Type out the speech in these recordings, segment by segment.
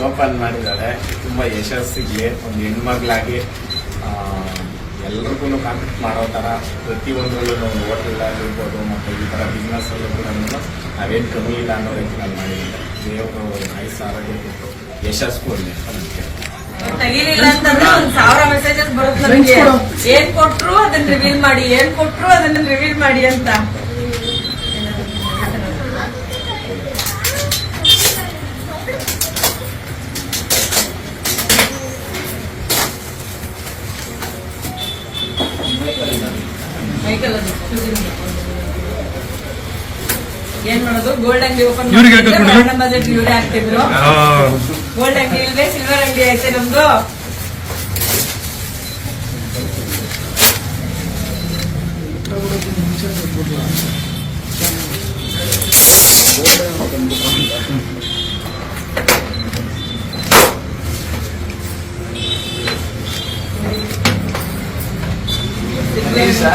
Open ಮಾಡಿದ್ದಾರೆ. ತುಂಬ ಯಶಸ್ಸಿಗೆ ಒಂದು ಹೆಣ್ಮಗಳಾಗಿ ಎಲ್ರಿಗೂ ಕಾಂಪಿಟ್ ಮಾಡೋ ಥರ ಪ್ರತಿಯೊಂದರಲ್ಲೂ ಒಂದು ಹೋಟೆಲ್ಲಾಗಿರ್ಬೋದು ಮತ್ತು ಈ ಥರ ಬಿಸ್ನೆಸ್ಸಲ್ಲೂ ಕೂಡ ನಾವೇನು ಕಮ್ಮಿ ಇಲ್ಲ ಅನ್ನೋ ರೀತಿ ನಾನು ಮಾಡಿದ್ದೆ. ದೇವರು ಆಯುಷ್ಯ ಆರೋಗ್ಯ ಕೊಟ್ಟು ಯಶಸ್ಸು ಕೊಡಲಿ ಅದಕ್ಕೆ. ತೆಗಿಲಿಲ್ಲ ಅಂತಂದ್ರೆ 1000 ಮೆಸೇಜಸ್ ಬರುತ್ತೆ ನನಗೆ. ಏನ್ ಕೊಟ್ರು ಅದನ್ನ ರಿವೀಲ್ ಮಾಡಿ, ಏನ್ ಕೊಟ್ರು ಅದನ್ನ ರಿವೀಲ್ ಮಾಡಿ ಅಂತ. ಏನ್ ಮಾಡೋದು, ಗೋಲ್ಡ್ ಅಂಗಡಿ ಓಪನ್ ಬಜೆಟ್ ಇವರೇ ಆಗ್ತಿದ್ರು. ಗೋಲ್ಡ್ ಅಂಗಡಿ ಇಲ್ಲದೆ ಸಿಲ್ವರ್ ಅಂಗಡಿ ಐತೆ ನಮ್ದು.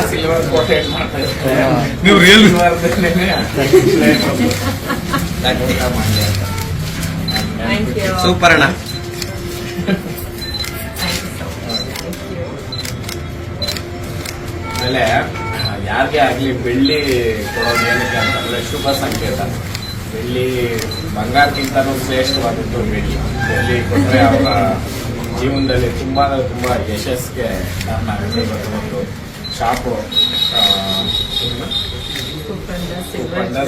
ಸಿಲ್ವರ್ ಕೋಟೆ ನೀವು ರಿಯಲ್ ಸೂಪರ್ ಅಣ್ಣ. ಆಮೇಲೆ ಯಾರಿಗೆ ಆಗ್ಲಿ ಬೆಳ್ಳಿ ಕೊಡೋದು ಏನಕ್ಕೆ ಅಂತಂದ್ರೆ ಶುಭ ಸಂಕೇತ. ಬೆಳ್ಳಿ ಬಂಗಾರಕ್ಕಿಂತನೂ ಶ್ರೇಷ್ಠವಾದದ್ದು ಬೆಳ್ಳಿ ಕೊಟ್ಟರೆ ಅವರ ಜೀವನದಲ್ಲಿ ತುಂಬಾ ಯಶಸ್ಸಿಗೆ ಕಾರಣ ಆಗುತ್ತೆ. ಒಂದು ಶಾಪು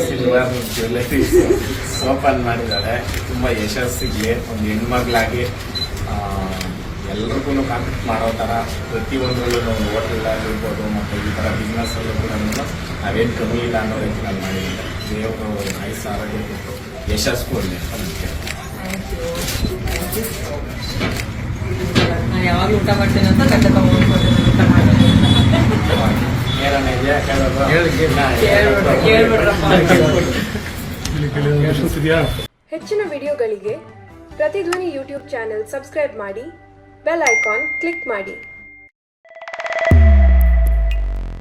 ಸಿಲ್ವರ್ ಜ್ಯುವೆಲ್ಲರೀಸ್ ಓಪನ್ ಮಾಡಿದ್ದಾರೆ. ತುಂಬ ಯಶಸ್ಸಿಗೆ ಒಂದು ಹೆಣ್ಮಗಳಾಗಿ ಎಲ್ರಿಗೂ ಕಾಂಪಿಟ್ ಮಾಡೋ ಥರ ಪ್ರತಿಯೊಂದರಲ್ಲೂ ಒಂದು ಹೋಟೆಲ್ಲಾಗಿರ್ಬೋದು ಮತ್ತು ಈ ಥರ ಬಿಸ್ನೆಸ್ಸಲ್ಲೂ ಕೂಡ ನಾವೇನು ಕಮ್ಮಿ ಇಲ್ಲ ಅನ್ನೋ ರೀತಿ ನಾನು ಮಾಡಿದ್ದೆ. ದೇವರು ಆಯುಷ್ಯ ಆರೋಗ್ಯ ಕೊಟ್ಟು ಯಶಸ್ಸು ಕೊಡಲಿ ಅದಕ್ಕೆ. ನಾನು ಯಾವಾಗ ಊಟ ಮಾಡ್ತೀನಿ ಅಂತ ಖಂಡಿತ ಹೆಚ್ಚಿನ ವಿಡಿಯೋಗಳಿಗೆ ಪ್ರತಿಧ್ವನಿ ಯೂಟ್ಯೂಬ್ ಚಾನೆಲ್ ಸಬ್ಸ್ಕ್ರೈಬ್ ಮಾಡಿ, ಬೆಲ್ ಐಕಾನ್ ಕ್ಲಿಕ್ ಮಾಡಿ.